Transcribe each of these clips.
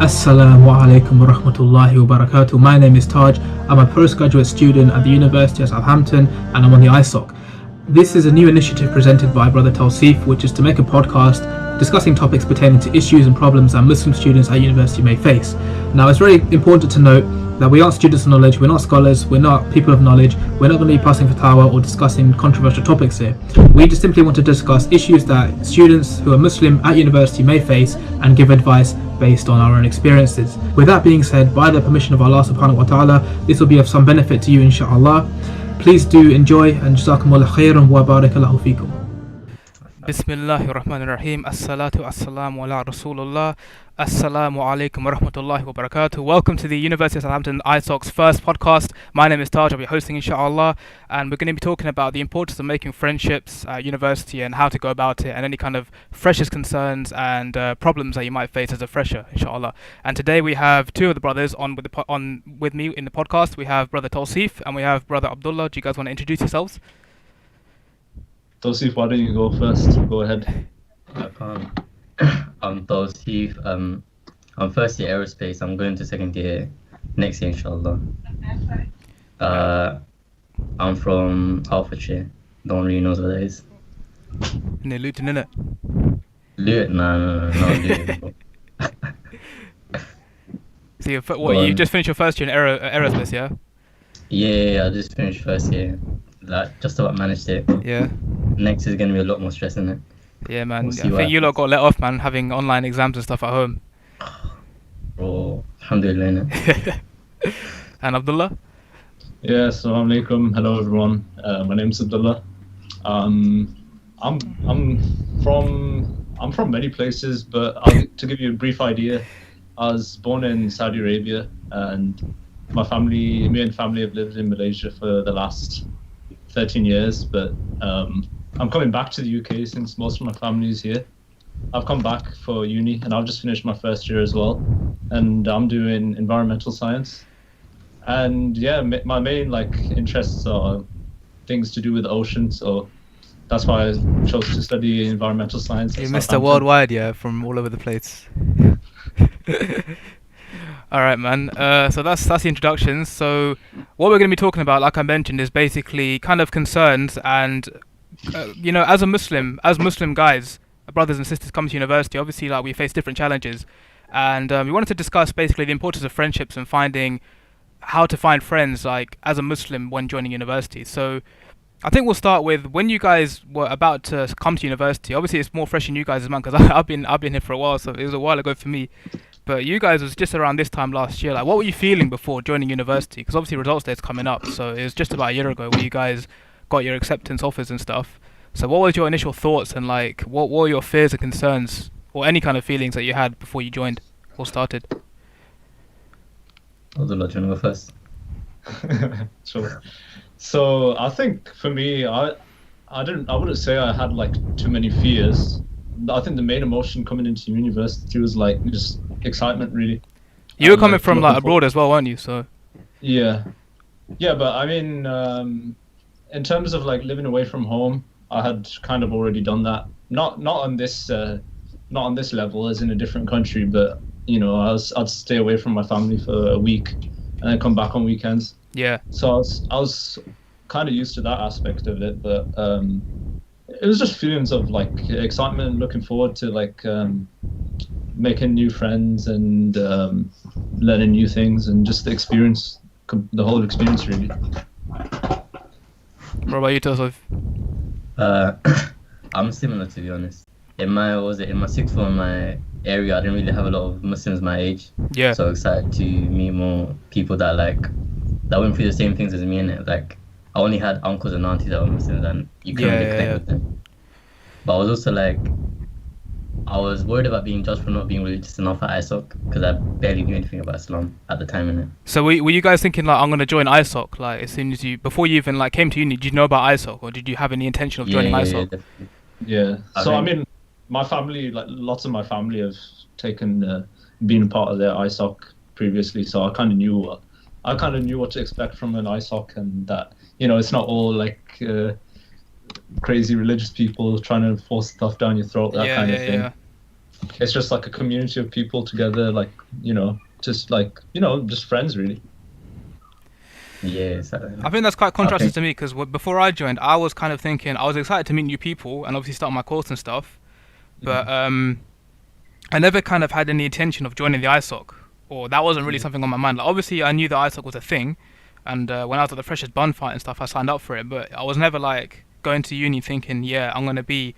Assalamu alaikum wa rahmatullahi wa barakatuh. My name is Taj. I'm a postgraduate student at the University of Southampton and I'm on the ISOC. This is a new initiative presented by Brother Tawseef, which is to make a podcast discussing topics pertaining to issues and problems that Muslim students at university may face. Now, it's very important to note that we aren't students of knowledge, we're not scholars, we're not people of knowledge, we're not going to be passing fatwa or discussing controversial topics here. We just simply want to discuss issues that students who are Muslim at university may face and give advice based on our own experiences. With that being said, by the permission of Allah subhanahu wa ta'ala, this will be of some benefit to you inshallah. Please do enjoy, and Jazakamullah Kharian wa Barakallahu Feek. Bismillahir Rahmanir Rahim. Assalatu wassalamu ala Rasulullah. Assalamu alaikum wa rahmatullahi wa barakatuh. Welcome to the University of Southampton ISOC's first podcast. My name is Taj. I'll be hosting inshallah, and we're going to be talking about the importance of making friendships at university and how to go about it, and any kind of freshers concerns and problems that you might face as a fresher inshallah. And today we have two of the brothers on with me in the podcast. We have Brother Tawseef and we have Brother Abdullah. Do you guys want to introduce yourselves? Tawseef, why don't you go first? Go ahead. I can't. I'm Tawseef. I'm first year aerospace. I'm going to second year next year, inshallah. I'm from Hertfordshire. No one really knows what that is. Near Luton, innit? Luton? No, not Luton. So you just finished your first year in aerospace, yeah? Yeah, I just finished first year. Like, just about managed it. Yeah. Next is going to be a lot more stress, isn't it? Yeah, man. We'll I think you lot got let off, man, having online exams and stuff at home. Bro, alhamdulillah. Innit? And Abdullah? Yeah, assalamu alaikum. Hello everyone. My name's Abdullah. I'm from many places, but to give you a brief idea, I was born in Saudi Arabia, and me and family have lived in Malaysia for the last 13 years, but I'm coming back to the UK since most of my family is here. I've come back for uni and I've just finished my first year as well, and I'm doing environmental science. And yeah, my main interests are things to do with the ocean, so that's why I chose to study environmental science. You're Mr. Worldwide, yeah, from all over the place. All right, man. So that's the introduction. So what we're going to be talking about, like I mentioned, is basically kind of concerns and, as Muslim guys, brothers and sisters come to university, obviously, we face different challenges. And we wanted to discuss basically the importance of friendships and finding how to find friends, as a Muslim when joining university. So I think we'll start with when you guys were about to come to university. Obviously, it's more fresh in you guys' mind because I've been here for a while, so it was a while ago for me. But you guys was just around this time last year. What were you feeling before joining university? Because obviously results day is coming up, so it was just about a year ago where you guys got your acceptance offers and stuff. So what was your initial thoughts and what were your fears and concerns or any kind of feelings that you had before you joined or started? Abdullah, do you want to go first? Sure. So I think for me, I wouldn't say I had too many fears. I think the main emotion coming into university was just excitement, really. You were coming from abroad as well, weren't you? So yeah, but I mean, in terms of living away from home, I had kind of already done that. Not on this level, as in a different country, but I'd stay away from my family for a week and then come back on weekends. Yeah. So I was kind of used to that aspect of it, but it was just feelings of excitement and looking forward to making new friends and learning new things and just the whole experience really. What about you, Tawseef? I'm similar, to be honest. In my sixth form, my area, I didn't really have a lot of Muslims my age. Yeah. So excited to meet more people that went through the same things as me, innit? I only had uncles and aunties that were Muslims, and you couldn't really connect with them. But I was also I was worried about being judged for not being religious enough at ISOC because I barely knew anything about Islam at the time, innit? So were you guys thinking I'm gonna join ISOC as soon as before you even came to uni? Did you know about ISOC or did you have any intention of joining ISOC? Yeah. So I mean, my family, lots of my family have been a part of their ISOC previously, so I kind of knew what to expect from an ISOC, and that it's not all crazy religious people trying to force stuff down your throat, that kind of thing. it's just like a community of people together, like, just like, just friends really. Yes. I think that's quite contrasting to me, because before I joined, I was kind of thinking, I was excited to meet new people and obviously start my course and stuff, but I never kind of had any intention of joining the ISOC, or that wasn't really something on my mind. Like, obviously, I knew the ISOC was a thing, and when I was at the Freshers' Bun fight and stuff, I signed up for it, but I was never like going to uni thinking, yeah, I'm going to be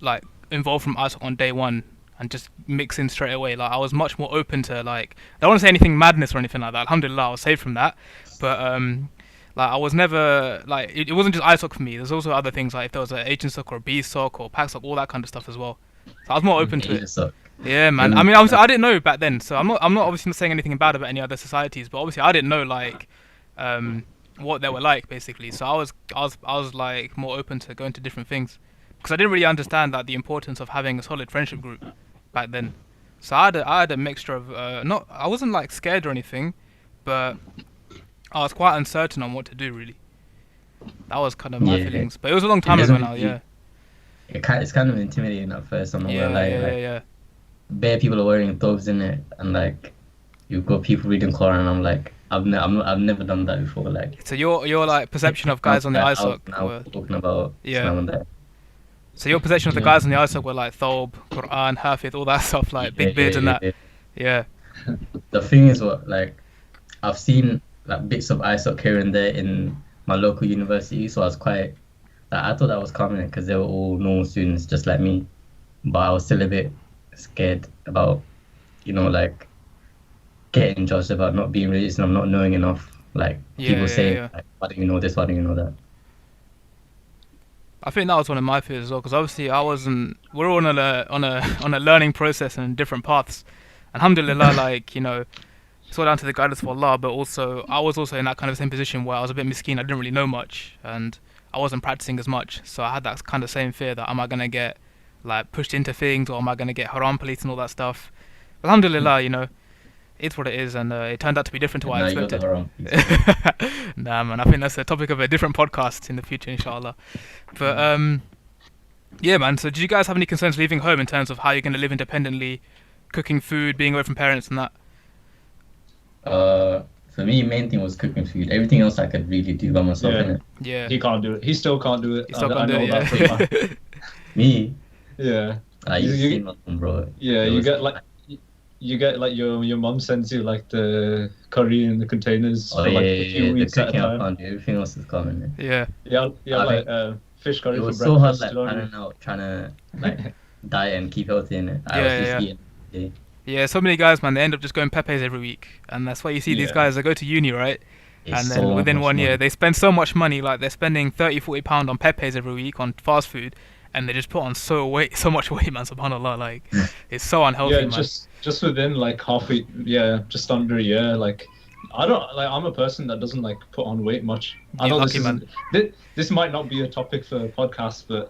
like involved from ISOC on day one and just mix in straight away. Like, I was much more open to, like, I don't want to say anything madness or anything like that. Alhamdulillah, I was saved from that. But like, I was never like, it wasn't just ISOC for me. There's also other things, like if there was an HSOC or a BSOC or PACSOC, all that kind of stuff as well. So I was more open to it. Yeah, man. I mean, I didn't know back then, so I'm not obviously not saying anything bad about any other societies, but obviously I didn't know like what they were like, basically. So I was like more open to going to different things, because I didn't really understand like the importance of having a solid friendship group back then. So I had a mixture of I wasn't like scared or anything, but I was quite uncertain on what to do, really. That was kind of my feelings, but it was a long time ago now. Yeah. It's kind of intimidating at first. I'm not gonna lie. Yeah. Bare people are wearing thobes in it, and like you've got people reading Quran. And I'm like, I've never done that before. Like, so your like perception of guys on the ISOC now talking about Islam and that. So your perception of the guys on the ISOC were like thob, Quran, Hafid, all that stuff, like big beards and that. Yeah. The thing is, like, I've seen like bits of ISOC here and there in my local university, so I was quite. I thought that was common because they were all normal students just like me, but I was still a bit scared about, like getting judged about not being religious and I'm not knowing enough. Like people say, like, why don't you know this? Why don't you know that? I think that was one of my fears as well, because obviously we're all on a learning process and different paths. Alhamdulillah, like, it's all down to the guidance of Allah, but also I was also in that kind of same position where I was a bit miskeen. I didn't really know much and I wasn't practicing as much, so I had that kind of same fear that am I going to get like pushed into things, or am I going to get haram police and all that stuff. Alhamdulillah, it's what it is, and it turned out to be different to what I expected. Nah, man, I think that's a topic of a different podcast in the future, inshallah. But yeah, man, so did you guys have any concerns leaving home in terms of how you're going to live independently, cooking food, being away from parents and that? For me, main thing was cooking food. Everything else I could really do by myself, innit? Yeah. He can't do it. He still can't do it. He still can't do it, yeah. Me? Yeah. You see nothing, bro. Yeah, you get like your mum sends you like the curry in the containers for like a few weeks at a time. Everything else is coming. Yeah. Yeah, like fish curry for breakfast. It was so hard, like trying to like diet and keep healthy in it. I was just eating every day. Yeah, so many guys, man, they end up just going Pepe's every week, and that's why you see these guys. They go to uni, right? And then within 1 year, they spend so much money, like they're spending £30-40 on Pepe's every week on fast food, and they just put on so much weight, man. Subhanallah, like it's so unhealthy, man. Just within like just under a year, like. I'm a person that doesn't like put on weight much. I know this might not be a topic for a podcast, but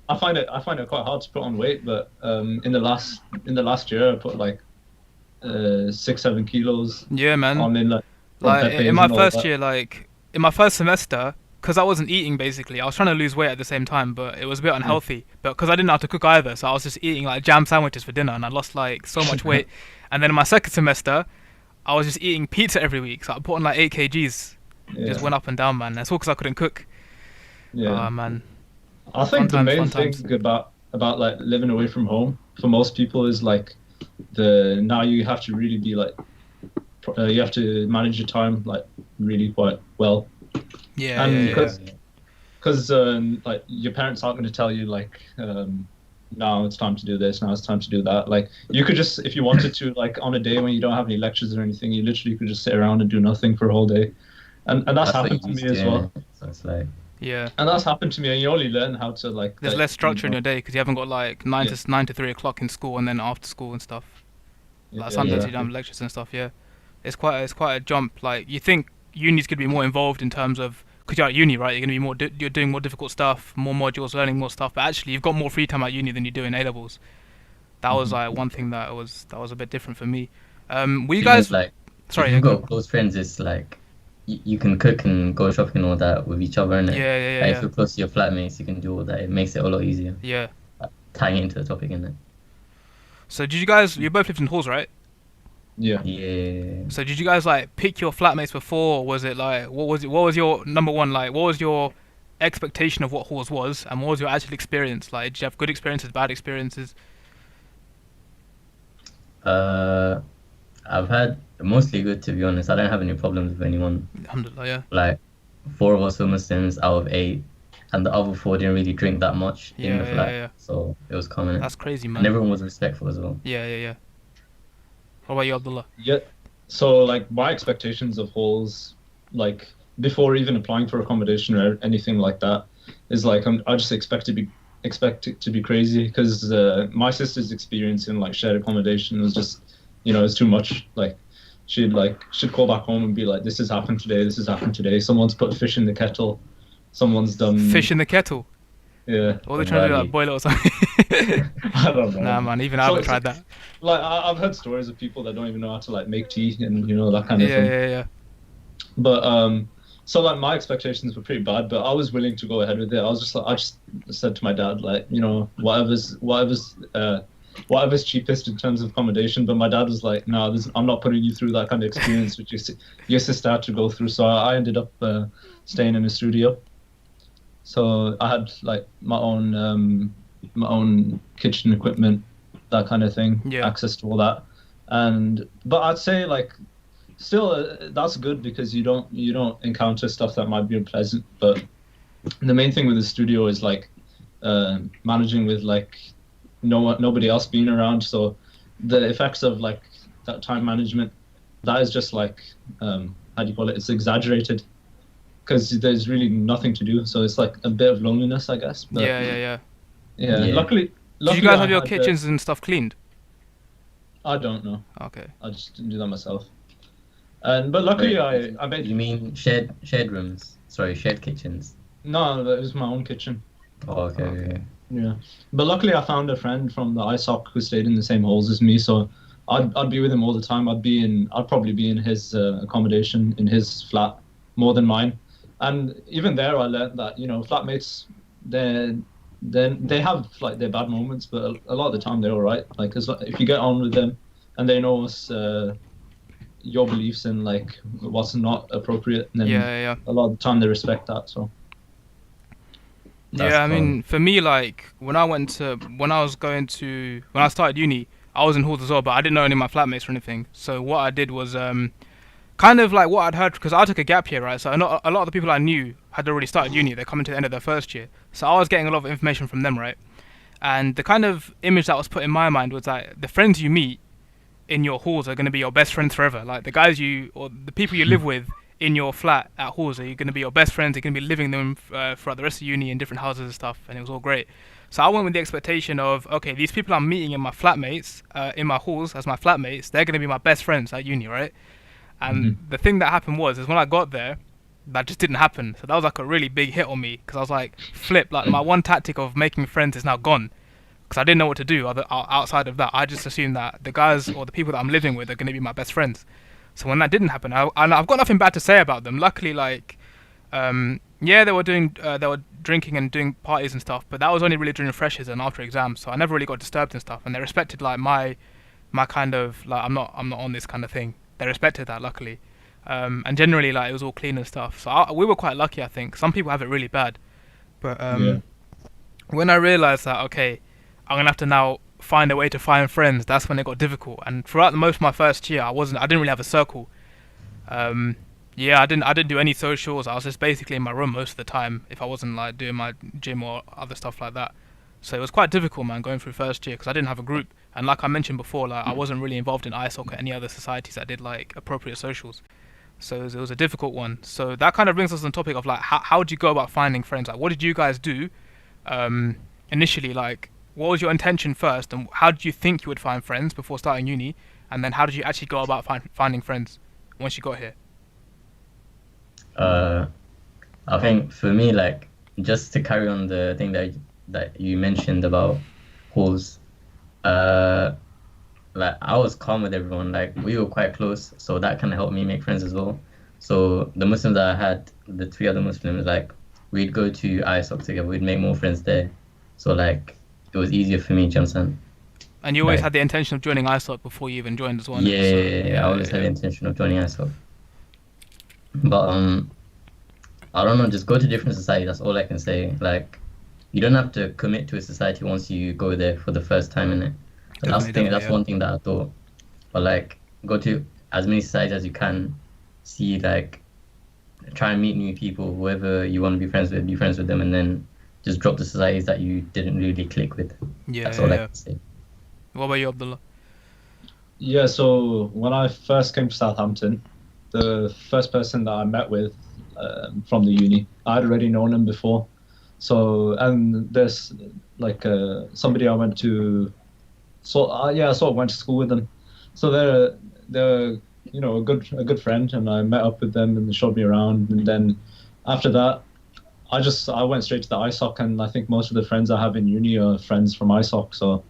I find it quite hard to put on weight. But in the last year, I put like 6-7 kilos. Yeah, man. On in in my first year, like in my first semester, because I wasn't eating basically, I was trying to lose weight at the same time, but it was a bit unhealthy. But because I didn't know how to cook either, so I was just eating like jam sandwiches for dinner, and I lost like so much weight. And then in my second semester, I was just eating pizza every week, so I put on like 8 kgs. Just went up and down, man. That's all because I couldn't cook. Yeah, man. I think the main thing about like living away from home for most people is like now you have to really be like you have to manage your time like really quite well. Yeah, and because like your parents aren't going to tell you like now it's time to do this, now it's time to do that. Like you could just, if you wanted to, like on a day when you don't have any lectures or anything, you literally could just sit around and do nothing for a whole day. And that's happened to me as well. So it's like, and that's happened to me, and you only learn how to like. There's less structure in your day because you haven't got like 9 to 3 o'clock in school and then after school and stuff. Like sometimes you don't have lectures and stuff. Yeah, it's quite a jump. Like you think uni's gonna be more involved in terms of, because you're at uni, right? You're gonna be you're doing more difficult stuff, more modules, learning more stuff. But actually, you've got more free time at uni than you do in A levels. That was like one thing that was a bit different for me. Were you guys like? Sorry, if you've got close friends. It's like you can cook and go shopping and all that with each other, innit? Yeah. If you're close to your flatmates, you can do all that. It makes it a lot easier. Yeah. tying it into the topic, innit? So you both lived in halls, right? Yeah. Yeah. So did you guys like pick your flatmates before? Or was it like what was your number one, like what was your expectation of what halls was, and what was your actual experience? Like, did you have good experiences, bad experiences? I've had mostly good, to be honest. I don't have any problems with anyone. Alhamdulillah, yeah. Like 4 of us were Muslims out of 8, and the other 4 didn't really drink that much in the flat. Yeah. So it was common. That's crazy, man. And everyone was respectful as well. Yeah. What about you, Abdullah? Yeah. So like my expectations of halls, like before even applying for accommodation or anything like that, is like I just expect it to be crazy, because my sister's experience in like shared accommodation was just, it's too much. Like she'd call back home and be like, this has happened today, someone's put fish in the kettle, someone's done Fish in the kettle. Yeah. Or they're trying to do like boil it or something. I don't know. Nah, man, even I haven't tried that. Like I've heard stories of people that don't even know how to like make tea and that kind of thing. Yeah. But so like my expectations were pretty bad, but I was willing to go ahead with it. I just said to my dad, like, whatever's cheapest in terms of accommodation. But my dad was like, no, I'm not putting you through that kind of experience which your sister had to go through. So I ended up staying in a studio. So I had like my own kitchen equipment, that kind of thing, access to all that. But I'd say like still that's good, because you don't encounter stuff that might be unpleasant. But the main thing with the studio is like managing with like nobody else being around. So the effects of like that time management, that is just like how do you call it? It's exaggerated, because there's really nothing to do. So it's like a bit of loneliness, I guess. But, Yeah. Luckily, did you guys have your kitchens and stuff cleaned? I don't know. Okay. I just didn't do that myself. But luckily, I made. You mean shared rooms? Sorry, shared kitchens. No, it was my own kitchen. Oh, okay. Yeah, but luckily I found a friend from the ISOC who stayed in the same halls as me, so I'd be with him all the time. I'd probably be in his accommodation in his flat more than mine. And even there, I learned that flatmates, they have like their bad moments, but a lot of the time they're all right. Like if you get on with them, and they know your beliefs and like what's not appropriate, then a lot of the time they respect that. So. I mean, for me, like when I started uni, I was in halls as well, but I didn't know any of my flatmates or anything. So what I did was kind of like what I'd heard, because I took a gap year, right? So a lot of the people I knew had already started uni. They're coming to the end of their first year. So I was getting a lot of information from them, right? And the kind of image that was put in my mind was that the friends you meet in your halls are going to be your best friends forever. Like the guys or the people you live with in your flat at halls are going to be your best friends. You're going to be living them throughout the rest of uni in different houses and stuff, and it was all great. So I went with the expectation of, okay, these people I'm meeting in my flatmates, in my halls as my flatmates, they're going to be my best friends at uni, right? And the thing that happened is when I got there, that just didn't happen. So that was like a really big hit on me, because I was like, flip, like my one tactic of making friends is now gone, because I didn't know what to do outside of that. I just assumed that the guys or the people that I'm living with are going to be my best friends. So when that didn't happen, I've got nothing bad to say about them. Luckily, like, they were drinking and doing parties and stuff, but that was only really during freshers and after exams. So I never really got disturbed and stuff, and they respected like my kind of like I'm not on this kind of thing. They respected that, luckily, and generally like it was all clean and stuff. So we were quite lucky, I think. Some people have it really bad, but when I realized that, okay, I'm gonna have to now find a way to find friends, that's when it got difficult. And throughout most of my first year, I didn't really have a circle. I didn't do any socials. I was just basically in my room most of the time if I wasn't like doing my gym or other stuff like that. So it was quite difficult, man, going through first year, because I didn't have a group. And like I mentioned before, like I wasn't really involved in ISOC or any other societies that did like appropriate socials. So it was a difficult one. So that kind of brings us on the topic of like how do you go about finding friends? Like what did you guys do initially? Like what was your intention first, and how did you think you would find friends before starting uni? And then how did you actually go about finding friends once you got here? I think for me, like, just to carry on the thing that you mentioned about halls, like I was calm with everyone. Like we were quite close, so that kind of helped me make friends as well. So the Muslims that I had, the 3 other Muslims, like we'd go to ISOC together. We'd make more friends there. So like it was easier for me. Do you understand? And you always Like, had the intention of joining ISOC before you even joined as well. yeah, So, I always had the intention of joining ISOC. But I don't know, just go to different society. That's all I can say. Like, you don't have to commit to a society once you go there for the first time in it. That's one thing that I thought. But like, go to as many societies as you can. See, like, try and meet new people. Whoever you want to be friends with them, and then just drop the societies that you didn't really click with. Yeah, that's all I can say. What about you, Abdullah? Yeah, so when I first came to Southampton, the first person that I met with from the uni, I'd already known him before. So, and there's like somebody I went to, I sort of went to school with them. So they're you know, a good friend, and I met up with them and they showed me around. And then after that, I went straight to the ISOC, and I think most of the friends I have in uni are friends from ISOC. So,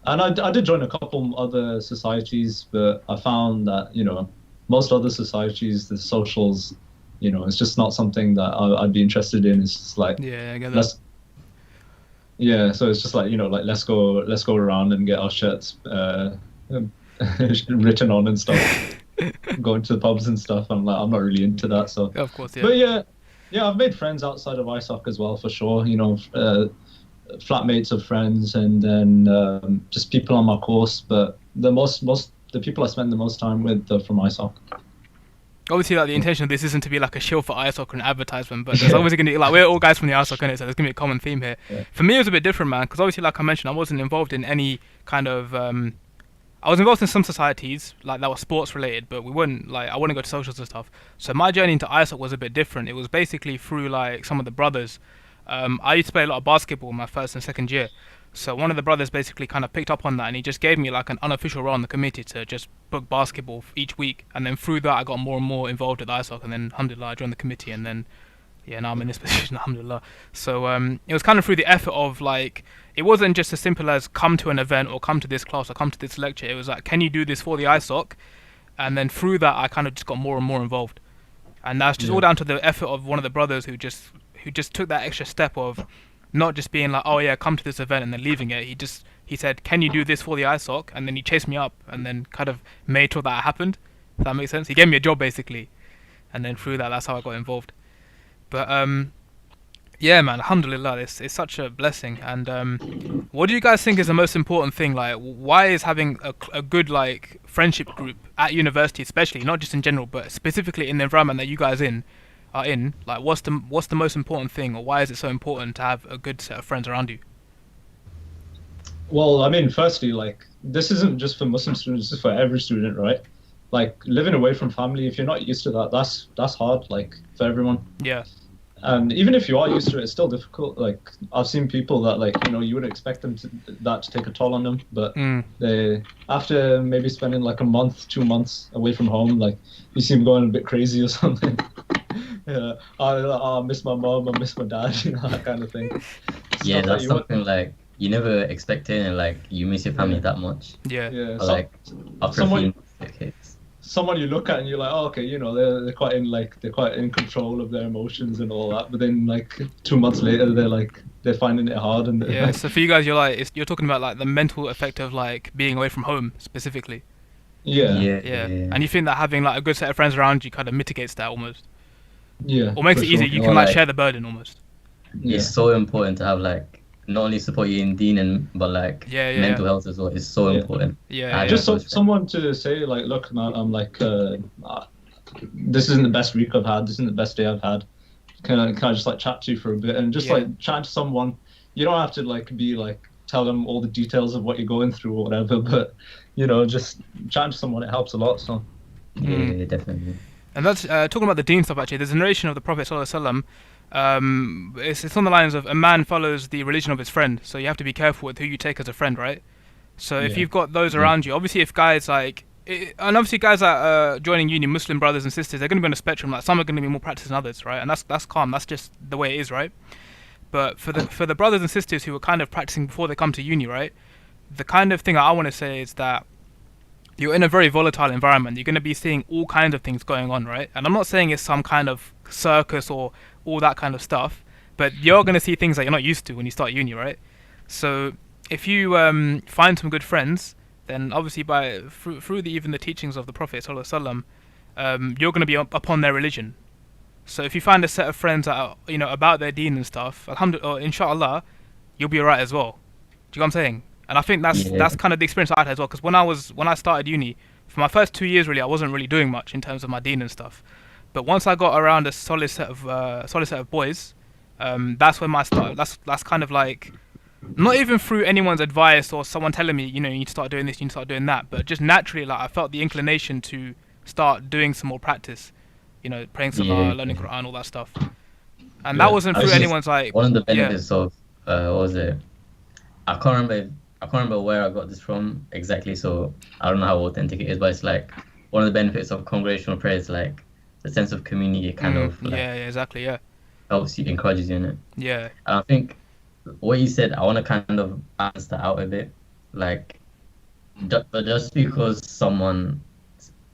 and I did join a couple other societies, but I found that, you know, most other societies, the socials, you know, it's just not something that I'd be interested in. It's just like, I get that. So it's just like, you know, like let's go around and get our shirts written on and stuff, going to the pubs and stuff. I'm like, I'm not really into that. So of course, yeah. But yeah, I've made friends outside of ISOC as well, for sure. You know, flatmates of friends, and then just people on my course. But the people I spend the most time with are from ISOC. Obviously, like, the intention of this isn't to be like a shill for ISOC or an advertisement, but there's obviously going to be, like, we're all guys from the ISOC, innit? So there's going to be a common theme here. Yeah. For me, it was a bit different, man, because obviously, like I mentioned, I wasn't involved in any kind of I was involved in some societies like that were sports related, but we wouldn't, like, I wouldn't go to socials and stuff. So my journey into ISOC was a bit different. It was basically through like some of the brothers. I used to play a lot of basketball in my first and second year. So one of the brothers basically kind of picked up on that, and he just gave me like an unofficial role on the committee to just book basketball each week. And then through that, I got more and more involved with ISOC, and then alhamdulillah, I joined the committee, and then now I'm in this position, alhamdulillah. So it was kind of through the effort of, like, it wasn't just as simple as come to an event or come to this class or come to this lecture. It was like, can you do this for the ISOC? And then through that, I kind of just got more and more involved. And that's just all down to the effort of one of the brothers who just took that extra step of not just being like, oh yeah, come to this event and then leaving it. He said, can you do this for the ISOC? And then he chased me up and then kind of made sure that happened. If that makes sense. He gave me a job basically. And then through that, that's how I got involved. But yeah, man, alhamdulillah, it's such a blessing. And what do you guys think is the most important thing? Like, why is having a good, like, friendship group at university, especially, not just in general, but specifically in the environment that you guys are in, like, what's the most important thing, or why is it so important to have a good set of friends around you? Well, I mean, firstly, like, this isn't just for Muslim students, this is for every student, right? Like, living away from family, if you're not used to that, that's hard, like, for everyone. Yeah. And even if you are used to it, it's still difficult. Like, I've seen people that, like, you know, you wouldn't expect that to take a toll on them, but they, after maybe spending like a month, 2 months away from home, like, you see them going a bit crazy or something. Yeah, I miss my mom, I miss my dad, you know, that kind of thing. Yeah, that's something like you never expected, and like you miss your family that much. Yeah. But, like, after someone you look at and you're like, oh, okay, you know, they're quite in control of their emotions and all that. But then, like, 2 months later, they're finding it hard. And yeah. So for you guys, you're talking about like the mental effect of like being away from home specifically. Yeah. And you think that having like a good set of friends around you kind of mitigates that almost. Yeah. Or makes it easier. You can like share the burden almost. It's so important to have like not only support you in deen but like mental health as well. It's so important. Just someone to say like, look, man, I'm like, this isn't the best week I've had. This isn't the best day I've had. Can I just like chat to you for a bit and just like chat to someone? You don't have to like be like tell them all the details of what you're going through or whatever, but you know, just chat to someone. It helps a lot. So yeah, definitely. And that's talking about the deen stuff. Actually, there's a narration of the Prophet ﷺ. It's on the lines of a man follows the religion of his friend, so you have to be careful with who you take as a friend, right? So if you've got those around you, obviously if guys like, and obviously guys that are joining uni, Muslim brothers and sisters, they're going to be on a spectrum. Like some are going to be more practiced than others, right? And that's calm. That's just the way it is, right? But for the brothers and sisters who are kind of practicing before they come to uni, right? The kind of thing I want to say is that you're in a very volatile environment. You're going to be seeing all kinds of things going on, right? And I'm not saying it's some kind of circus or all that kind of stuff, but you're going to see things that you're not used to when you start uni, right? So if you find some good friends, then obviously through even the teachings of the Prophet sallallahu alaihi wasallam, you're going to be upon their religion. So if you find a set of friends that are, about their deen and stuff, alhamdulillah, inshallah, you'll be alright as well. Do you know what I'm saying? And I think that's kind of the experience I had as well. Because when I started uni, for my first 2 years really, I wasn't really doing much in terms of my deen and stuff. But once I got around a solid set of boys, that's when my start. That's kind of like, not even through anyone's advice or someone telling me, you need to start doing this, you need to start doing that, but just naturally, like I felt the inclination to start doing some more practice, praying salah, learning Quran, all that stuff. And that wasn't through anyone's like. One of the benefits of what was it? I can't remember where I got this from exactly, so I don't know how authentic it is, but it's like one of the benefits of congregational prayer is like the sense of community kind of like, exactly, helps you, encourages you in it. Yeah. And I think what you said, I want to kind of balance that out a bit. Like, but just because someone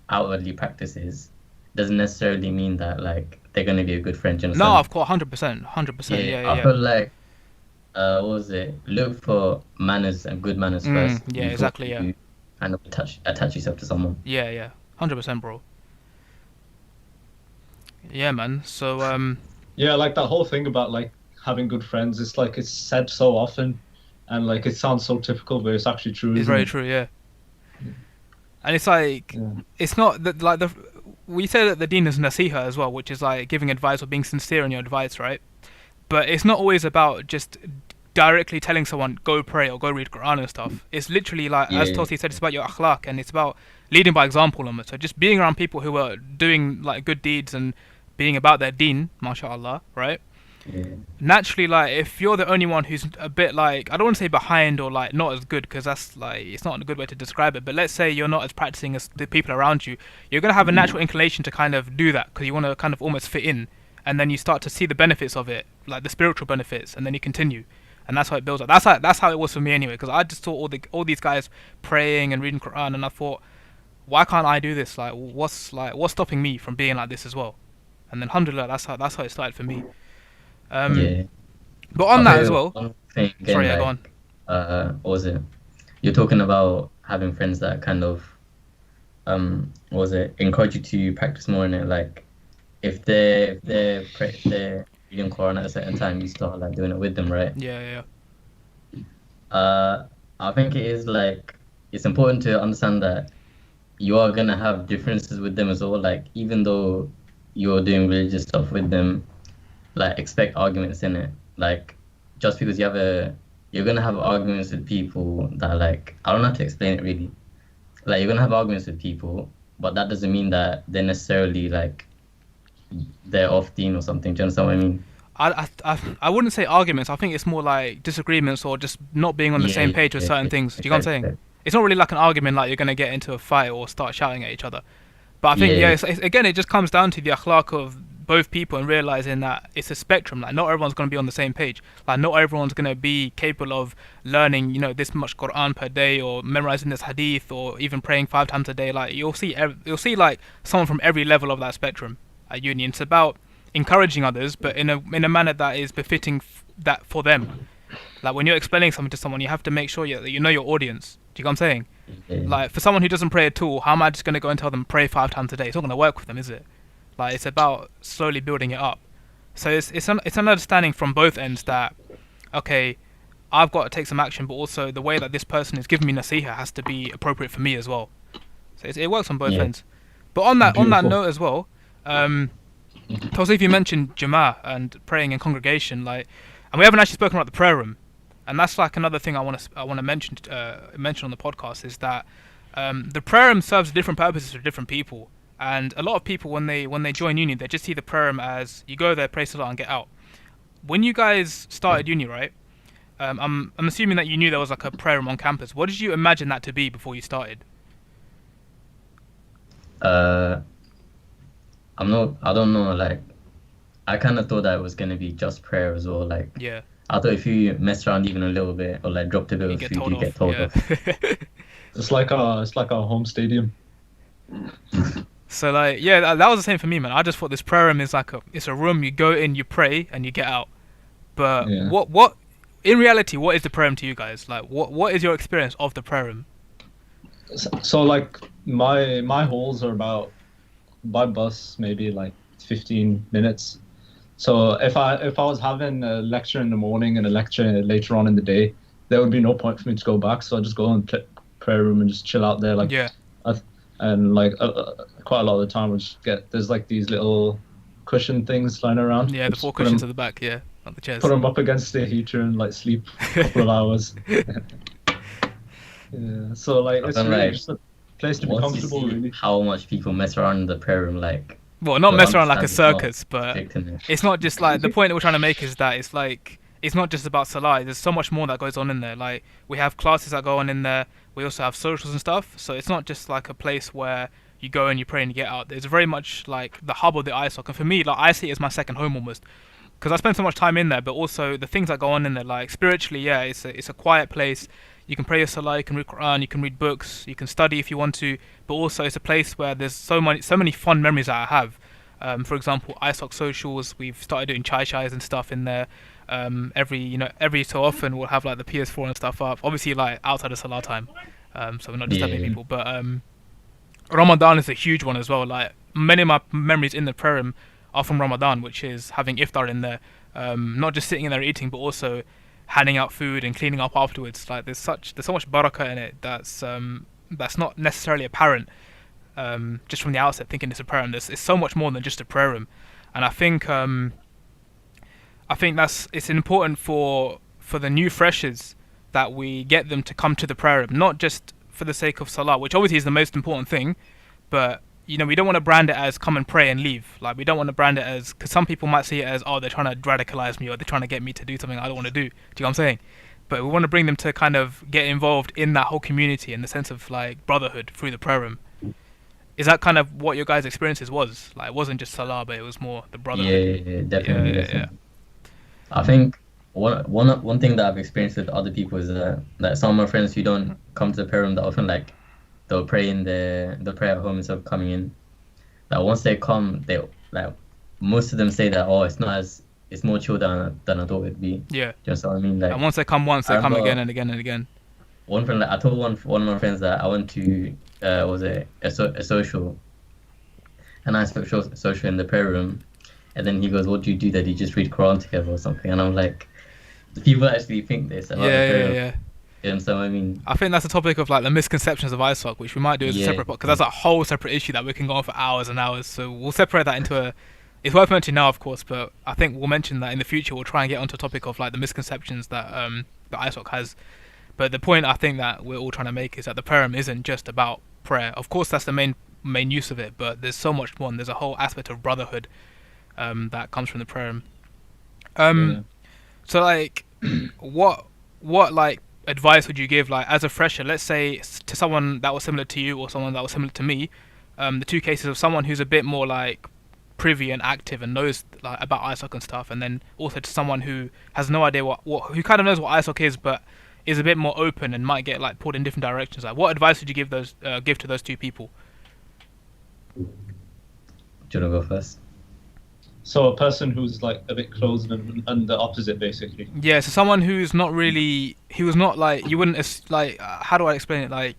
outwardly practices doesn't necessarily mean that like they're going to be a good friend. You know? No, of course, 100%. Yeah. I feel like, what was it? Look for manners and good manners first. Yeah, exactly. Yeah. And attach yourself to someone. Yeah, 100%, bro. Yeah, man. So yeah, like that whole thing about like having good friends, it's like it's said so often, and like it sounds so typical, but it's actually true. It's very true, yeah. And it's like it's not that like we say that the deen is nasiha as well, which is like giving advice or being sincere in your advice, right? But it's not always about just directly telling someone go pray or go read Quran and stuff. It's literally like as Tosi said, it's about your akhlaq, and it's about leading by example almost. So just being around people who are doing like good deeds and being about their deen, mashallah, right? Yeah. Naturally, like if you're the only one who's a bit like, I don't want to say behind or like not as good, because that's like, it's not a good way to describe it, but let's say you're not as practicing as the people around you, you're going to have a natural inclination to kind of do that because you want to kind of almost fit in, and then you start to see the benefits of it, like the spiritual benefits, and then you continue, and that's how it builds up. That's how it was for me anyway, because I just saw all these guys praying and reading Quran, and I thought, why can't I do this? Like what's stopping me from being like this as well? And then alhamdulillah, that's how it started for me. But on that as well. Again, sorry, like, go on. What was it? You're talking about having friends that kind of, what was it? Encourage you to practice more in it. Like, if they're reading Quran at a certain time, you start like doing it with them, right? Yeah. I think it is like it's important to understand that you are gonna have differences with them as well. Like, even though you're doing religious stuff with them, like expect arguments in it. Like, just because you're gonna have arguments with people that like, I don't have to explain it really. Like, you're gonna have arguments with people, but that doesn't mean that they're necessarily like they're off deen or something. Do you understand what I mean? I wouldn't say arguments. I think it's more like disagreements or just not being on the same page with certain things. Do you know what I'm saying? It's not really like an argument, like you're gonna get into a fight or start shouting at each other. But I think it's, again, it just comes down to the akhlaq of both people and realizing that it's a spectrum. Like, not everyone's going to be on the same page. Like, not everyone's going to be capable of learning, this much Quran per day, or memorizing this hadith, or even praying 5 times a day. Like, you'll see like someone from every level of that spectrum at uni. And it's about encouraging others, but in a manner that is befitting that for them. Like, when you're explaining something to someone, you have to make sure that you know your audience. Do you know what I'm saying? Like, for someone who doesn't pray at all, how am I just going to go and tell them pray 5 times a day? It's not going to work with them, is it? Like, it's about slowly building it up. So it's an understanding from both ends that, okay, I've got to take some action, but also the way that this person is giving me nasiha has to be appropriate for me as well. So it works on both ends. But on that note as well, Tawsif, you mentioned Jama'ah and praying in congregation, like, and we haven't actually spoken about the prayer room, and that's like another thing I want to mention on the podcast, is that the prayer room serves different purposes for different people. And a lot of people, when they join uni, they just see the prayer room as you go there, pray salah, and get out. When you guys started uni, right? I'm assuming that you knew there was like a prayer room on campus. What did you imagine that to be before you started? I don't know. Like, I kind of thought that it was gonna be just prayer as well. Like, yeah. I thought if you messed around even a little bit or like dropped a bit of food, you get told off. It's like our home stadium. So like, yeah, that was the same for me, man. I just thought this prayer room is like it's a room, you go in, you pray, and you get out. But what in reality, what is the prayer to you guys? Like, what is your experience of the prayer? So like my halls are about, by bus, maybe like 15 minutes. So if I was having a lecture in the morning and a lecture later on in the day, there would be no point for me to go back. So I just go and prayer room and just chill out there. Like, Yeah. And like quite a lot of the time, we just there's like these little cushion things lying around. Yeah, the 4 cushions at the back. Yeah, not the chairs. Put them up against the heater and like sleep a couple of hours. Yeah. So like it's really like, just a place to be once you comfortable. see Really. how much people mess around in the prayer room, like, Well, not you'll mess around like a understand it's not circus, but strict in there. it's not just like, the point that we're trying to make is that it's like, it's not just about Salah. There's so much more that goes on in there. Like, we have classes that go on in there. We also have socials and stuff. So it's not just like a place where you go and you pray and you get out. There's very much like the hub of the ISOC. And for me, like, I see it as my second home almost, because I spend so much time in there. But also the things that go on in there, like spiritually, yeah, it's a quiet place. You can pray your Salah, you can read Quran, you can read books, you can study if you want to. But also it's a place where there's so many fun memories that I have. For example, ISOC socials. We've started doing chais and stuff in there. Every so often we'll have like the PS4 and stuff up. Obviously, like outside of Salah time, so we're not disturbing people. But Ramadan is a huge one as well. Like, many of my memories in the prayer are from Ramadan, which is having iftar in there, not just sitting in there eating, but also handing out food and cleaning up afterwards. Like, there's so much barakah in it that's not necessarily apparent just from the outset, thinking it's a prayer room. It's so much more than just a prayer room, and I think it's important for the new freshers that we get them to come to the prayer room, not just for the sake of Salah, which obviously is the most important thing, but we don't want to brand it as come and pray and leave. Like, we don't want to brand it as, because some people might see it as, oh, they're trying to radicalize me, or they're trying to get me to do something I don't want to do. Do you know what I'm saying? But we want to bring them to kind of get involved in that whole community in the sense of like brotherhood through the prayer room. Is that kind of what your guys' experiences was? Like, it wasn't just Salah, but it was more the brotherhood. Yeah, definitely. Yeah. I think one thing that I've experienced with other people is that some of my friends who don't come to the prayer room that often, like, they'll pray at home instead of coming in. Like, once they come, they like, most of them say that, oh, it's more chill than I thought it'd be. Yeah. Just what I mean, like. And once they come they come again and again and again. One friend, like, I told one of my friends that I went to a social, and I spoke social in the prayer room, and then he goes, "What do you do? That you just read Quran together or something?" And I'm like, people actually think this about the prayer room. Yeah. You know what I mean? I think that's a topic of like the misconceptions of ISOC, which we might do as a separate podcast, because that's a whole separate issue that we can go on for hours and hours. So we'll separate that into it's worth mentioning now, of course, but I think we'll mention that in the future. We'll try and get onto a topic of like the misconceptions that the ISOC has. But the point I think that we're all trying to make is that the prayer room isn't just about prayer. Of course, that's the main use of it, but there's so much more. And there's a whole aspect of brotherhood that comes from the prayer room. So like, what like advice would you give, like, as a fresher, let's say, to someone that was similar to you or someone that was similar to me, the two cases of someone who's a bit more like privy and active and knows like about ISOC and stuff, and then also to someone who has no idea who kind of knows what ISOC is, but is a bit more open and might get like pulled in different directions. Like, what advice would you give to those two people? Do you want to go first? So a person who's like a bit closed and the opposite, basically. Yeah, so someone who's not really, he was not like, you wouldn't like, how do I explain it? Like,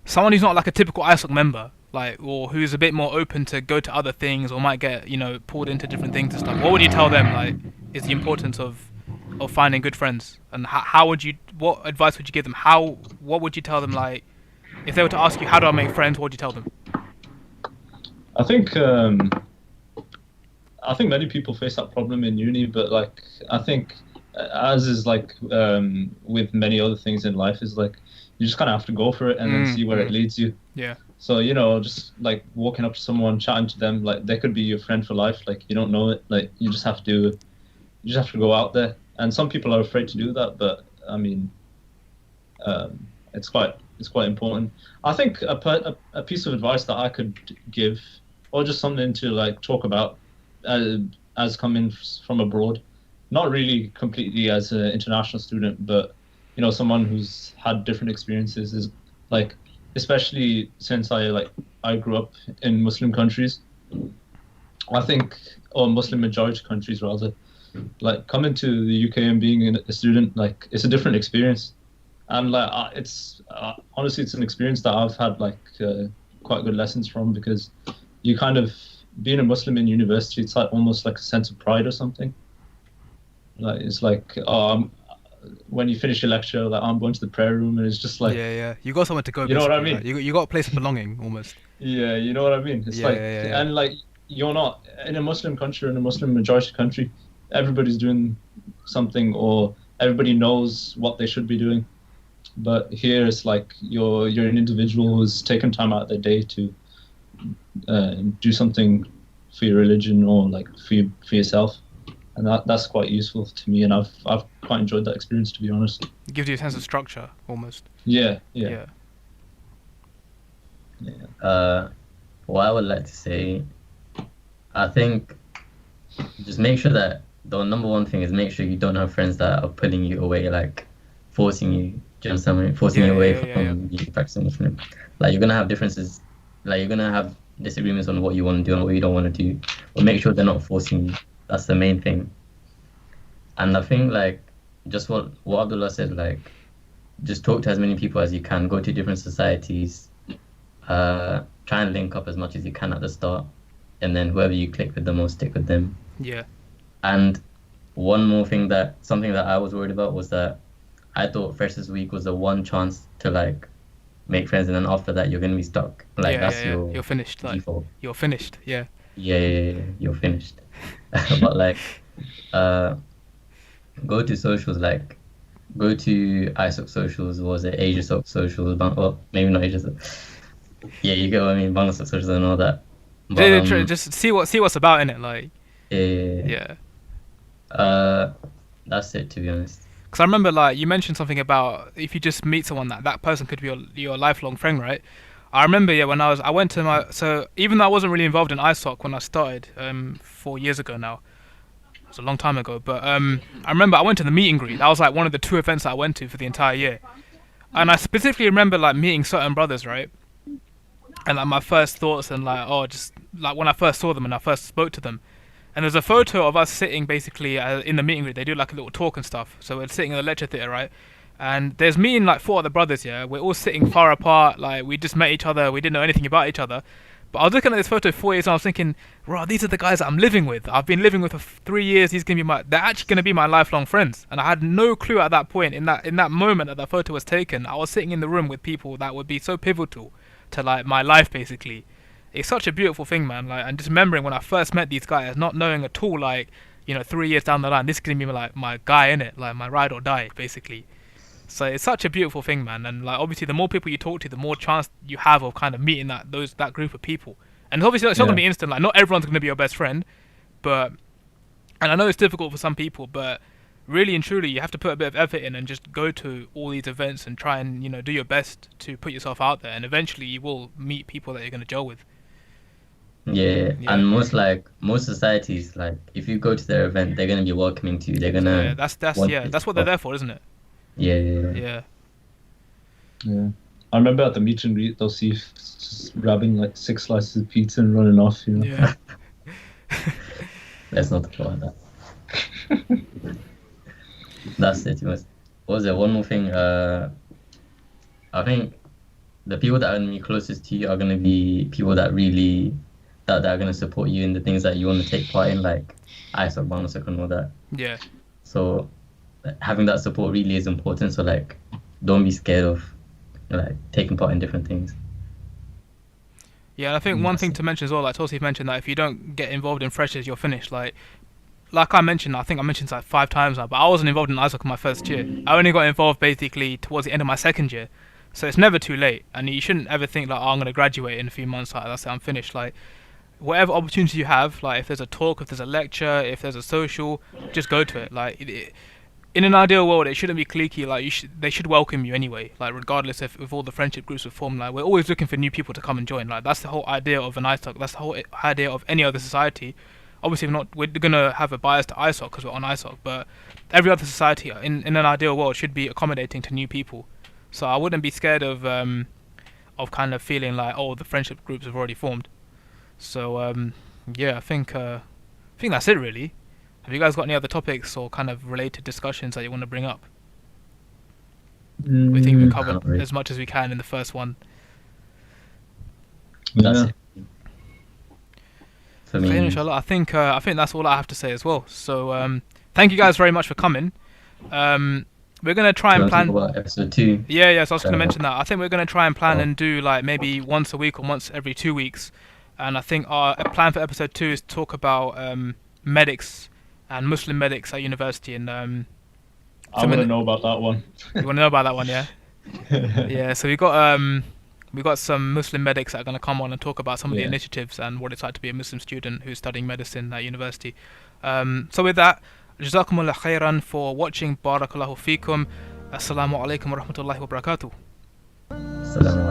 someone who's not like a typical ISOC member, like, or who's a bit more open to go to other things, or might get, pulled into different things and stuff. What would you tell them, like, is the importance of finding good friends, and what advice would you give them? What would you tell them, like, if they were to ask you, how do I make friends, what would you tell them? I think many people face that problem in uni, but like, I think as is like with many other things in life, is like, you just kind of have to go for it and then see where it leads you. Yeah. So, just like walking up to someone, chatting to them, like, they could be your friend for life. Like, you don't know it. Like, you just have to go out there. And some people are afraid to do that, but I mean, it's quite important. I think a piece of advice that I could give, or just something to like talk about, as coming from abroad, not really completely as an international student, but someone who's had different experiences, is like, especially since I grew up in Muslim countries, I think, or Muslim majority countries rather, like coming to the UK and being a student, like it's a different experience, and like it's honestly it's an experience that I've had like quite good lessons from, because you kind of being a Muslim in university, it's like almost like a sense of pride or something. Like it's like when you finish your lecture, like I'm going to the prayer room, and it's just like you got somewhere to go. You know what I mean? Like, you got a place of belonging almost. Yeah, you know what I mean. It's and like you're not in a Muslim country, in a Muslim majority country, everybody's doing something, or everybody knows what they should be doing. But here it's like you're an individual who's taken time out of their day to do something for your religion, or like for yourself, and that's quite useful to me, and I've quite enjoyed that experience, to be honest. It gives you a sense of structure almost. Yeah. What I would like to say, I think just make sure that the number one thing is make sure you don't have friends that are pulling you away, like forcing you, do you understand me? Forcing you away from you practicing Muslim. Like you're gonna have differences, like you're gonna have disagreements on what you want to do and what you don't want to do, but make sure they're not forcing you. That's the main thing. And I think like just what Abdullah said, like just talk to as many people as you can, go to different societies, try and link up as much as you can at the start, and then whoever you click with the most, stick with them. Yeah. And one more thing, something that I was worried about was that I thought Freshers Week was the one chance to like make friends, and then after that you're gonna be stuck. Like you're finished. Like, default. You're finished. Yeah, you're finished. But like, go to socials, like go to ISOC socials, or was it AsiaSoc socials? Well, maybe not AsiaSoc. Yeah, you get what I mean, Bangladesh socials and all that. But, just see what's about in it, like. Yeah. That's it, to be honest. Because I remember, like, you mentioned something about if you just meet someone, that person could be your lifelong friend, right? I remember, when I went to so even though I wasn't really involved in ISOC when I started 4 years ago now, it was a long time ago, but I remember I went to the meet and greet. That was like one of the 2 events that I went to for the entire year, and I specifically remember like meeting certain brothers, right? And like my first thoughts, and like just like when I first saw them and I first spoke to them. And there's a photo of us sitting basically in the meet and greet. They do like a little talk and stuff. So we're sitting in the lecture theatre, right? And there's me and like 4 other brothers, we're all sitting far apart. Like we just met each other. We didn't know anything about each other. But I was looking at this photo 4 years and I was thinking, right, these are the guys that I'm living with. I've been living with for 3 years. They're actually going to be my lifelong friends. And I had no clue at that point, in that moment that photo was taken. I was sitting in the room with people that would be so pivotal to like my life, basically. It's such a beautiful thing, man. Like, and just remembering when I first met these guys, not knowing at all, like, 3 years down the line, this is gonna be like my guy, innit? Like my ride or die, basically. So it's such a beautiful thing, man. And like obviously, the more people you talk to, the more chance you have of kind of meeting that group of people. And obviously, it's not gonna be instant. Like, not everyone's gonna be your best friend, and I know it's difficult for some people, but really and truly, you have to put a bit of effort in and just go to all these events and try and do your best to put yourself out there. And eventually, you will meet people that you're gonna gel with. Yeah, and most societies, like if you go to their event, they're gonna be welcoming to you. They're gonna that's what they're there for, isn't it? Yeah. I remember at the meet and greet, they'll see just grabbing like 6 slices of pizza and running off. Yeah. Let's not talk about that. That's it. What was there? One more thing. I think the people that are gonna be closest to you are gonna be people that really that are gonna support you in the things that you want to take part in, like ISOC, BANOSOC, and all that. Yeah. So having that support really is important. So like, don't be scared of like taking part in different things. Yeah, and I think one thing to mention as well, like Tosif mentioned, that if you don't get involved in freshers, you're finished. Like I mentioned, I think I mentioned like 5 times now, but I wasn't involved in ISOC in my first year. I only got involved basically towards the end of my second year. So it's never too late, and you shouldn't ever think like, I'm going to graduate in a few months, like that's it, I'm finished. Like whatever opportunity you have, like if there's a talk, if there's a lecture, if there's a social, just go to it. Like in an ideal world, it shouldn't be cliquey. Like they should welcome you anyway. Like regardless if all the friendship groups are formed, like we're always looking for new people to come and join. Like that's the whole idea of an ISOC. That's the whole idea of any other society. Obviously, we're gonna have a bias to ISOC because we're on ISOC, but every other society in an ideal world should be accommodating to new people. So I wouldn't be scared of kind of feeling like, oh, the friendship groups have already formed. So yeah, I think that's it really. Have you guys got any other topics or kind of related discussions that you want to bring up? We think we covered not really. as much as we can in the first one. That's Yeah. it. For me, Okay, inshallah. I think that's all I have to say as well. So thank you guys very much for coming. We're gonna try do you and want to plan. talk about episode 2? Yeah. So I was gonna Uh, mention that. I think we're gonna try and plan oh. and do like maybe once a week or once every 2 weeks. And I think our plan for episode 2 is to talk about medics and Muslim medics at university. And I want to know about that one. you want to know about that one, yeah? Yeah. So we got some Muslim medics that are gonna come on and talk about some of the Yeah. initiatives and what it's like to be a Muslim student who's studying medicine at university. So with that, Jazakumullah Kharian for watching. Barakallahu Feekum. Assalamu alaikum wa rahmatullahi wa barakatuh. Assalamu